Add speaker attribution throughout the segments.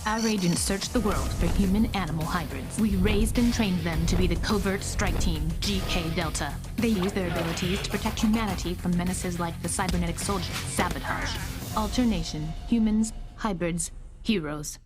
Speaker 1: Our agents searched the world for human-animal hybrids. We raised and trained them to be the covert strike team, GK Delta. They use their abilities to protect humanity from menaces like the cybernetic soldier, sabotage. Alternation, humans, hybrids, heroes.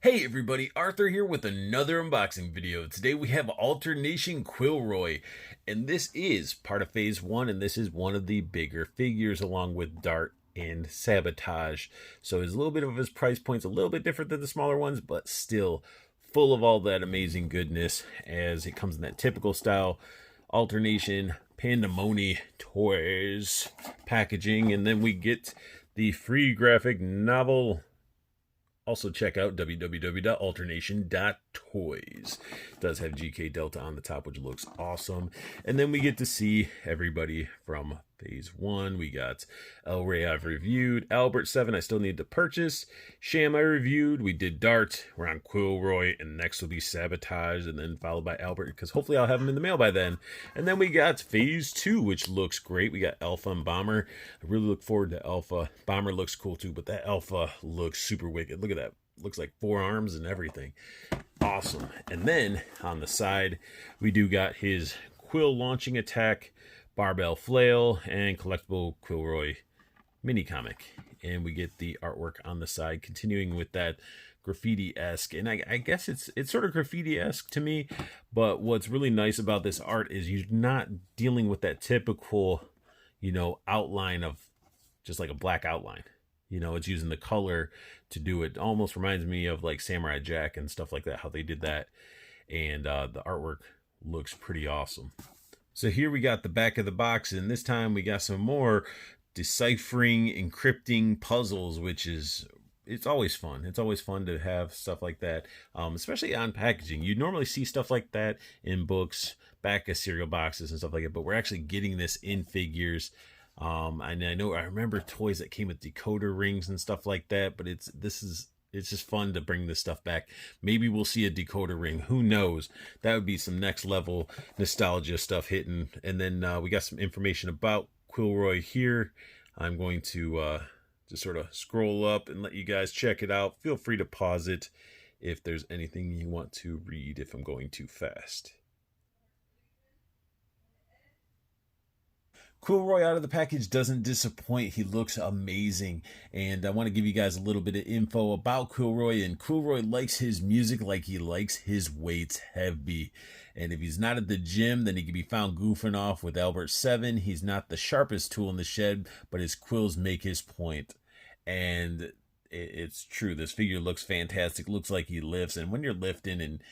Speaker 2: Hey everybody, Arthur here with another unboxing video. Today we have Alternation Quillroy, and this is part of Phase 1, and this is one of the bigger figures along with Dart and Sabotage. So it's a little bit of his price point's a little bit different than the smaller ones, but still full of all that amazing goodness as it comes in that typical style. Alternation, Panda Mony Toys packaging, and then we get the free graphic novel. Also check out www.alternation.toys. It does have GK Delta on the top, which looks awesome. And then we get to see everybody from Phase 1. We got El Rey I've reviewed. Albert 7 I still need to purchase. Sham I reviewed. We did Dart. We're on Quillroy. And next will be Sabotage. And then followed by Albert, because hopefully I'll have him in the mail by then. And then we got Phase 2, which looks great. We got Alpha and Bomber. I really look forward to Alpha. Bomber looks cool too, but that Alpha looks super wicked. Look at that. Looks like 4 arms and everything. Awesome. And then on the side, we do got his Quill launching attack, barbell flail, and collectible Quillroy mini comic. And we get the artwork on the side, continuing with that graffiti-esque. And I guess it's sort of graffiti-esque to me, but what's really nice about this art is you're not dealing with that typical, outline of just like a black outline. It's using the color to do it. Almost reminds me of like Samurai Jack and stuff like that, how they did that. And the artwork looks pretty awesome. So here we got the back of the box, and this time we got some more deciphering, encrypting puzzles, which is, it's always fun. It's always fun to have stuff like that, especially on packaging. You normally see stuff like that in books, back of cereal boxes and stuff like that, but we're actually getting this in figures. And I remember toys that came with decoder rings and stuff like that, but it's just fun to bring this stuff back. Maybe we'll see a decoder ring. Who knows? That would be some next level nostalgia stuff hitting. And then we got some information about Quillroy here. I'm going to just sort of scroll up and let you guys check it out. Feel free to pause it if there's anything you want to read if I'm going too fast. Quillroy out of the package doesn't disappoint. He looks amazing. And I want to give you guys a little bit of info about Quillroy. And Quillroy likes his music like he likes his weights heavy. And if he's not at the gym, then he can be found goofing off with Albert 7. He's not the sharpest tool in the shed, but his quills make his point. And it's true. This figure looks fantastic. Looks like he lifts. And when you're lifting and,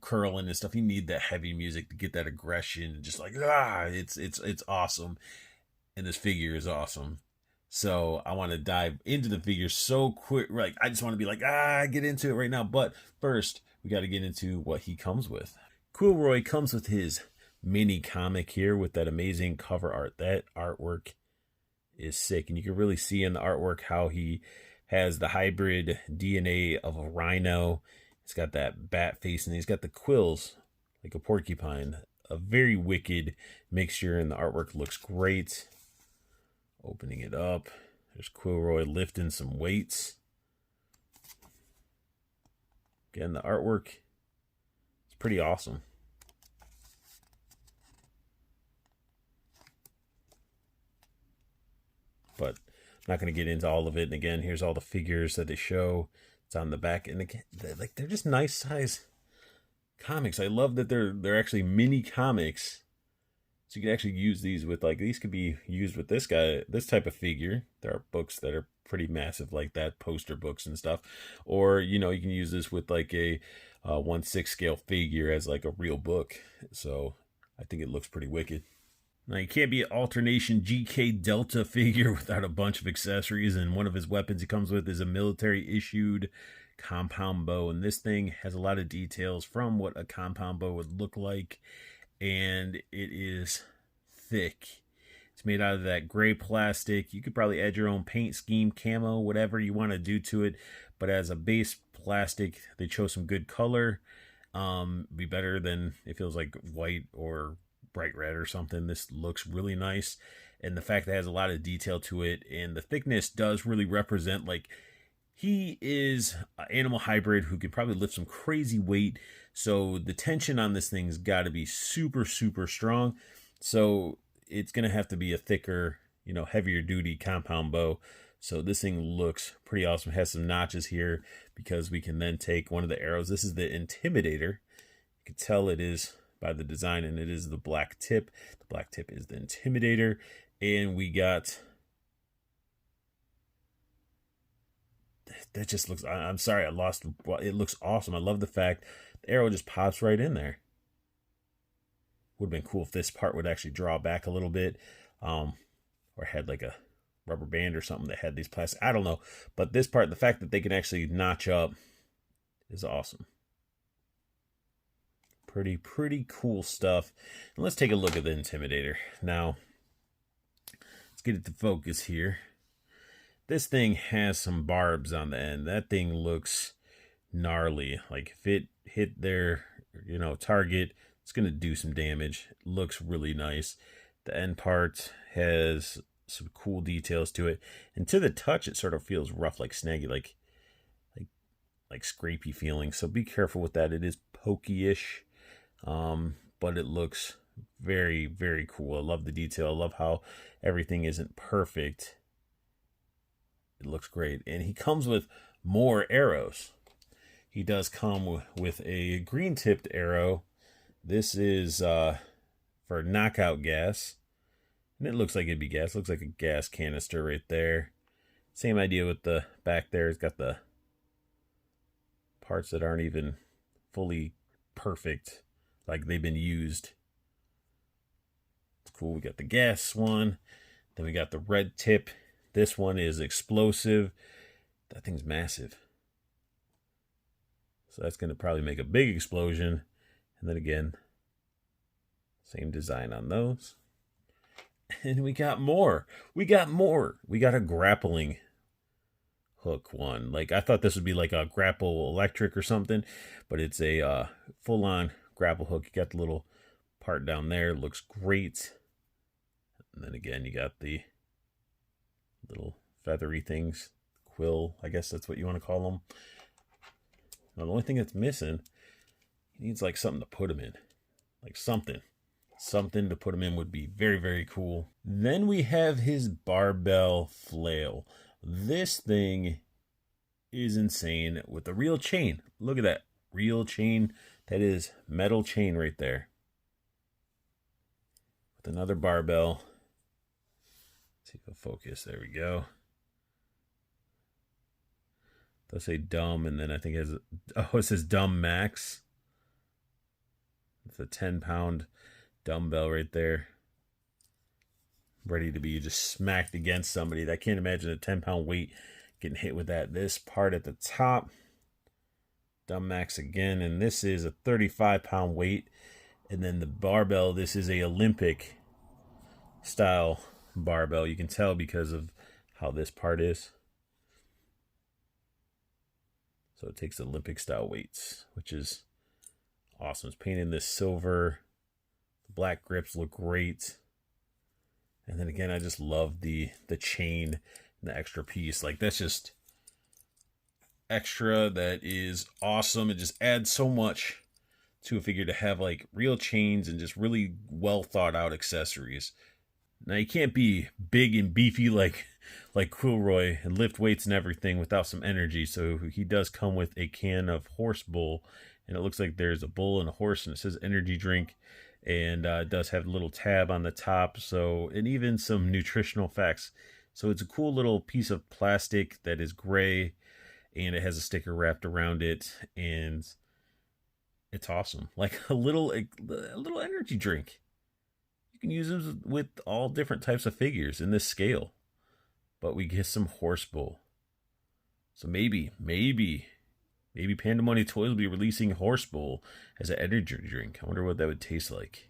Speaker 2: curling and stuff, you need that heavy music to get that aggression. Just like, it's awesome. And this figure is awesome. So I want to dive into the figure so quick. Like, I just want to be like, get into it right now. But first, we got to get into what he comes with. Quillroy comes with his mini comic here with that amazing cover art. That artwork is sick. And you can really see in the artwork how he has the hybrid DNA of a rhino. It's got that bat face, and he's got the quills like a porcupine. A very wicked mixture, and the artwork looks great. Opening it up, there's Quillroy lifting some weights. Again, the artwork is pretty awesome. But I'm not going to get into all of it. And again, here's all the figures that they show. It's on the back. And again, they're just nice size comics. I love that they're actually mini comics. So you can actually use these with, these could be used with this type of figure. There are books that are pretty massive like that, poster books and stuff. Or, you can use this with like a 1/6 scale figure as like a real book. So I think it looks pretty wicked. Now, you can't be an Alternation GK Delta figure without a bunch of accessories, and one of his weapons he comes with is a military-issued compound bow, and this thing has a lot of details from what a compound bow would look like, and it is thick. It's made out of that gray plastic. You could probably add your own paint scheme, camo, whatever you want to do to it, but as a base plastic, they chose some good color. Be better than, it feels like white or bright red or something. This looks really nice, and the fact that it has a lot of detail to it, and the thickness does really represent, like, He is an animal hybrid who could probably lift some crazy weight. So the tension on this thing's got to be super, super strong. So it's going to have to be a thicker, heavier duty compound bow. So this thing looks pretty awesome. It has some notches here because we can then take one of the arrows. This is the Intimidator. You can tell it is by the design, and it is the black tip. The black tip is the Intimidator. And we got... That just looks... I'm sorry, I lost... It looks awesome. I love the fact the arrow just pops right in there. Would have been cool if this part would actually draw back a little bit. Or had like a rubber band or something that had these plastic. I don't know. But this part, the fact that they can actually notch up is awesome. Pretty cool stuff. And let's take a look at the Intimidator. Now, let's get it to focus here. This thing has some barbs on the end. That thing looks gnarly. Like if it hit their, target, it's going to do some damage. It looks really nice. The end part has some cool details to it. And to the touch, it sort of feels rough, like snaggy, like scrapey feeling. So be careful with that. It is pokey-ish, but it looks very, very cool. I love the detail. I love how everything isn't perfect. It looks great. And he comes with more arrows. He does come with a green-tipped arrow. This is for knockout gas. And it looks like it'd be gas. It looks like a gas canister right there. Same idea with the back there. It's got the parts that aren't even fully perfect, like they've been used. It's cool. We got the gas one. Then we got the red tip. This one is explosive. That thing's massive. So that's going to probably make a big explosion. And then again, same design on those. And we got more. We got a grappling hook one. Like I thought this would be like a grapple electric or something, but it's a full-on grapple hook. You got the little part down there. Looks great. And then again, you got the little feathery things. Quill, I guess that's what you want to call them. Now, the only thing that's missing, he needs like something to put him in. Like something to put him in would be very, very cool. Then we have his barbell flail. This thing is insane with a real chain. Look at that real chain. That is metal chain right there. With another barbell. Let's see if it'll focus. There we go. Let's say dumb, and then I think it has, it says dumb max. It's a 10-pound dumbbell right there. Ready to be just smacked against somebody. I can't imagine a 10-pound weight getting hit with that. This part at the top, dumb max again, and this is a 35-pound weight. And then the barbell, this is a Olympic style barbell. You can tell because of how this part is. So it takes Olympic style weights, which is awesome. It's painted this silver. The black grips look great. And then again, I just love the chain and the extra piece. Like that's just extra. That is awesome. It just adds so much to a figure to have like real chains and just really well thought out accessories. Now you can't be big and beefy like Quillroy and lift weights and everything without some energy. So he does come with a can of horse bull, and it looks like there's a bull and a horse, and it says energy drink, and it does have a little tab on the top. So, and even some nutritional facts. So it's a cool little piece of plastic that is gray, and it has a sticker wrapped around it, and it's awesome. Like a little energy drink. You can use them with all different types of figures in this scale. But we get some horse bull. So maybe Panda Mony Toys will be releasing horse bull as an energy drink. I wonder what that would taste like.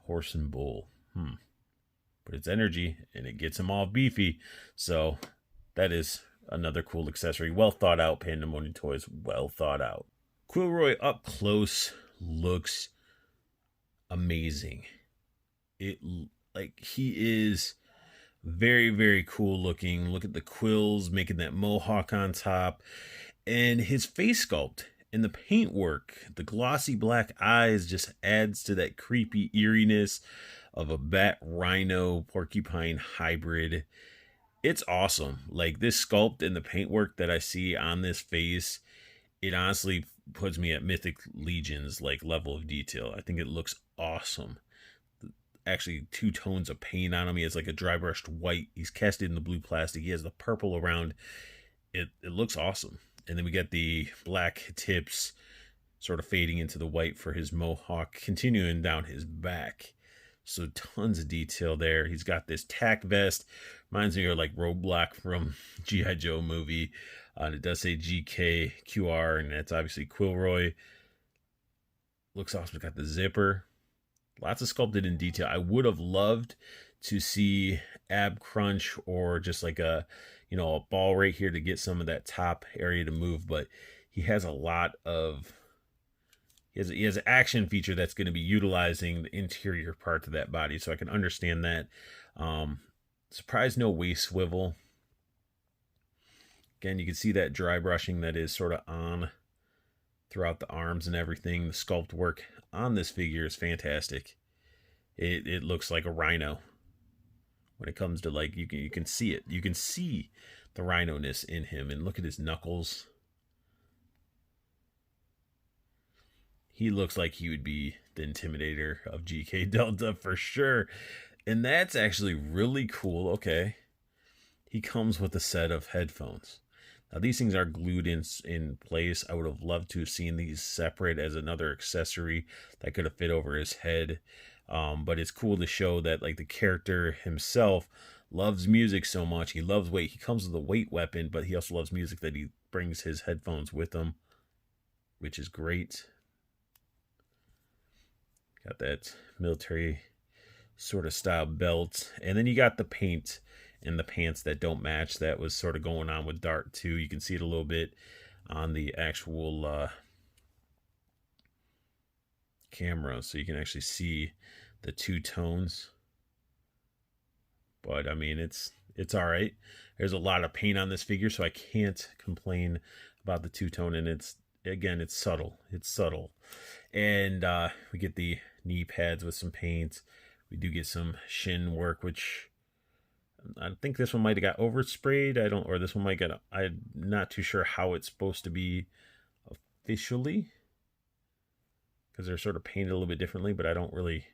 Speaker 2: Horse and bull. But it's energy, and it gets them all beefy. So that is another cool accessory. Well thought out, Panda Mony Toys. Well thought out. Quillroy up close looks amazing. He is Very, very cool looking. Look at the quills making that mohawk on top. And his face sculpt and the paintwork, the glossy black eyes just adds to that creepy eeriness of a bat rhino porcupine hybrid. It's awesome. Like this sculpt and the paintwork that I see on this face, it honestly puts me at Mythic Legion's like level of detail. I think it looks awesome. Actually, 2 tones of paint on him. He has like a dry brushed white. He's casted in the blue plastic. He has the purple around. It looks awesome. And then we get the black tips sort of fading into the white for his mohawk, continuing down his back. So tons of detail there. He's got this tack vest. Reminds me of like Roadblock from G.I. Joe movie. It does say GKQR, and that's obviously Quillroy. Looks awesome. It's got the zipper. Lots of sculpted in detail. I would have loved to see ab crunch or just like a ball right here to get some of that top area to move, but he has a lot of he has an action feature that's going to be utilizing the interior parts of that body, so I can understand that. Surprised no waist swivel. Again, you can see that dry brushing that is sort of on throughout the arms and everything. The sculpt work on this figure is fantastic. It looks like a rhino. When it comes to like, you can see it. You can see the rhino-ness in him. And look at his knuckles. He looks like he would be the Intimidator of GK Delta for sure. And that's actually really cool. Okay. He comes with a set of headphones. Now, these things are glued in place. I would have loved to have seen these separate as another accessory that could have fit over his head. But it's cool to show that like the character himself loves music so much. He loves weight. He comes with a weight weapon, but he also loves music, that he brings his headphones with him, which is great. Got that military sort of style belt. And then you got the paint and the pants that don't match. That was sort of going on with Dart too. You can see it a little bit on the actual camera, so you can actually see the 2 tones. But I mean, it's all right. There's a lot of paint on this figure, so I can't complain about the 2-tone. And it's subtle. It's subtle. And we get the knee pads with some paint. We do get some shin work, which I think this one might have got oversprayed. Or this one might get, I'm not too sure how it's supposed to be officially, because they're sort of painted a little bit differently, but I don't really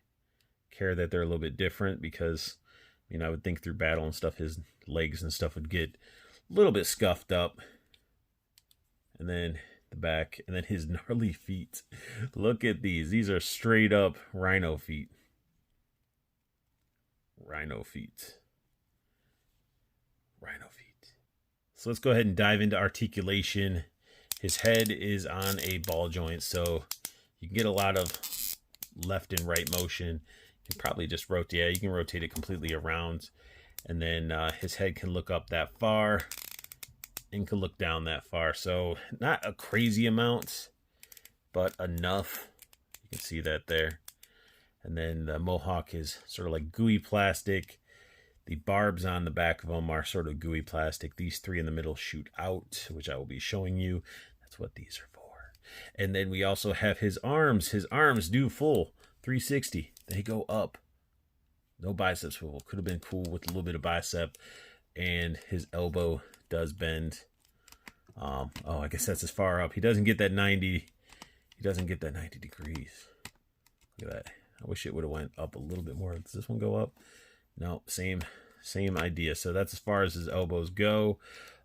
Speaker 2: care that they're a little bit different, because I would think through battle and stuff, his legs and stuff would get a little bit scuffed up. And then the back, and then his gnarly feet. Look at these. These are straight up rhino feet. Rhino feet. Rhino feet. So let's go ahead and dive into articulation. His head is on a ball joint, so you can get a lot of left and right motion. You can probably just rotate. Yeah, you can rotate it completely around. And then his head can look up that far and can look down that far. So not a crazy amount, but enough. You can see that there. And then the mohawk is sort of like gooey plastic. The barbs on the back of them are sort of gooey plastic. These 3 in the middle shoot out, which I will be showing you. That's what these are for. And then we also have his arms. His arms do full 360. They go up. No bicep swivel. Could have been cool with a little bit of bicep. And his elbow does bend. I guess that's as far up. He doesn't get that 90. He doesn't get that 90 degrees. Look at that. I wish it would have went up a little bit more. Does this one go up? No, same idea. So that's as far as his elbows go.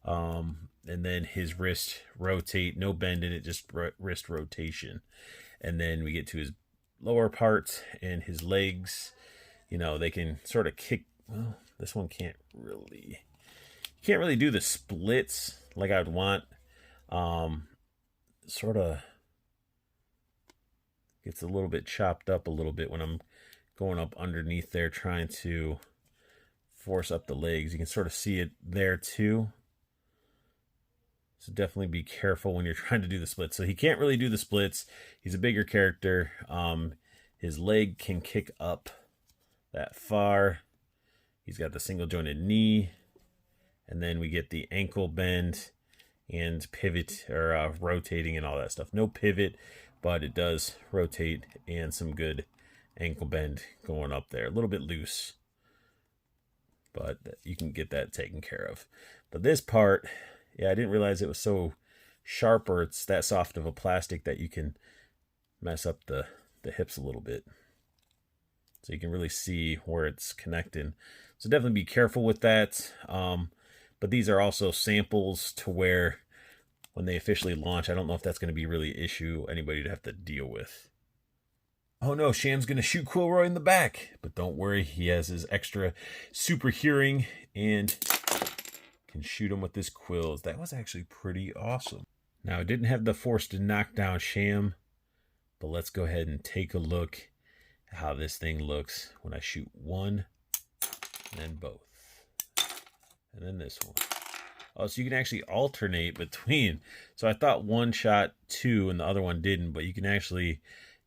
Speaker 2: And then his wrist rotate, no bend in it, just wrist rotation. And then we get to his lower parts and his legs. They can sort of kick. Well, this one can't really do the splits like I'd want. Sort of gets a little bit chopped up a little bit when I'm going up underneath there trying to force up the legs. You can sort of see it there too. So definitely be careful when you're trying to do the splits. So he can't really do the splits. He's a bigger character. His leg can kick up that far. He's got the single jointed knee, and then we get the ankle bend and pivot, or rotating and all that stuff. No pivot, but it does rotate, and some good ankle bend going up there. A little bit loose, but you can get that taken care of. But this part, yeah, I didn't realize it was so sharp, or it's that soft of a plastic that you can mess up the hips a little bit. So you can really see where it's connecting. So definitely be careful with that. But these are also samples to where when they officially launch, I don't know if that's going to be really an issue anybody to have to deal with. Oh no, Sham's going to shoot Quillroy in the back. But don't worry, he has his extra super hearing and can shoot him with his quills. That was actually pretty awesome. Now, I didn't have the force to knock down Sham, but let's go ahead and take a look at how this thing looks when I shoot one, and then both, and then this one. Oh, so you can actually alternate between. So I thought one shot two and the other one didn't, but you can actually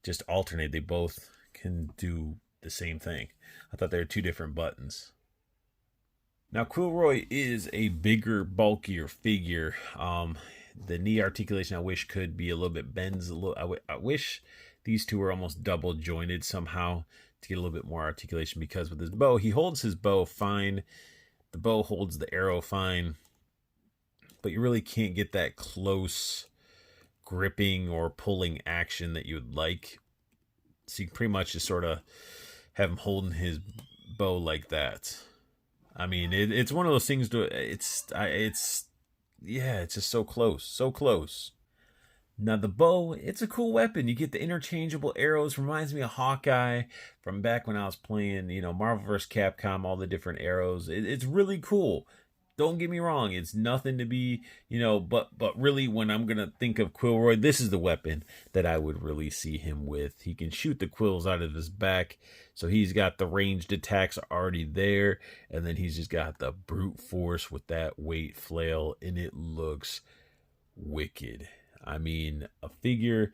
Speaker 2: just alternate. They both can do the same thing. I thought they were two different buttons. Now, Quillroy is a bigger, bulkier figure. The knee articulation I wish could be a little bit bends a little. I wish these two were almost double jointed somehow to get a little bit more articulation, because with his bow, he holds his bow fine. The bow holds the arrow fine, but you really can't get that close gripping or pulling action that you would like. So you pretty much just sort of have him holding his bow like that. I mean, it's one of those things yeah, it's just so close, so close. Now the bow, it's a cool weapon. You get the interchangeable arrows. Reminds me of Hawkeye from back when I was playing, Marvel vs. Capcom, all the different arrows. It's really cool. Don't get me wrong, it's nothing to be, but really when I'm going to think of Quillroy, this is the weapon that I would really see him with. He can shoot the quills out of his back, so he's got the ranged attacks already there, and then he's just got the brute force with that weight flail, and it looks wicked. I mean, a figure,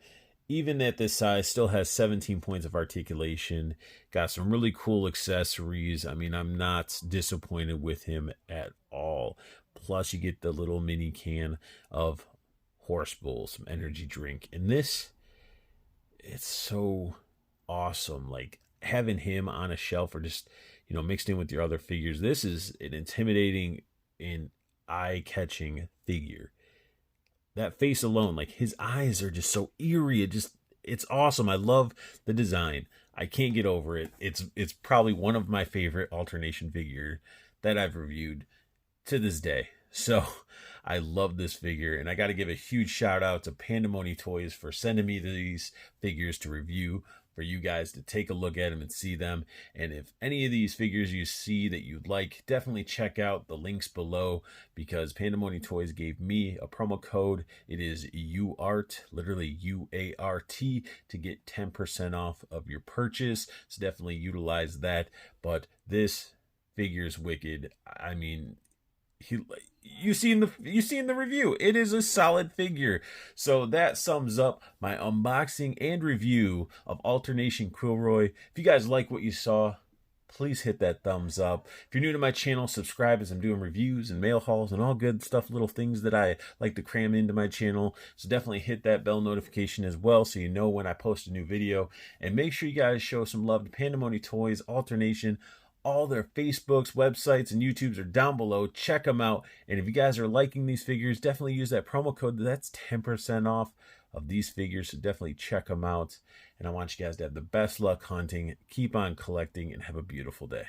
Speaker 2: even at this size, still has 17 points of articulation. Got some really cool accessories. I mean, I'm not disappointed with him at all. Plus, you get the little mini can of Horse Bowl, some energy drink. And this, it's so awesome. Like, having him on a shelf or just, mixed in with your other figures. This is an intimidating and eye-catching figure. That face alone, like his eyes are just so eerie. It's awesome. I love the design. I can't get over it. It's probably one of my favorite alternation figure that I've reviewed to this day. So I love this figure, and I got to give a huge shout out to Panda Mony Toys for sending me these figures to review, for you guys to take a look at them and see them. And if any of these figures you see that you'd like, definitely check out the links below, because Panda Mony Toys gave me a promo code. It is UART, literally UART, to get 10% off of your purchase. So definitely utilize that. But this figure's wicked. I mean, you see in the review, it is a solid figure. So that sums up my unboxing and review of Alternation Quillroy. If you guys like what you saw, please hit that thumbs up. If you're new to my channel, subscribe, as I'm doing reviews and mail hauls and all good stuff, little things that I like to cram into my channel. So definitely hit that bell notification as well, so you know when I post a new video. And make sure you guys show some love to Panda Mony Toys, Alternation. All their Facebooks, websites, and YouTubes are down below. Check them out. And if you guys are liking these figures, definitely use that promo code. That's 10% off of these figures. So definitely check them out. And I want you guys to have the best luck hunting. Keep on collecting and have a beautiful day.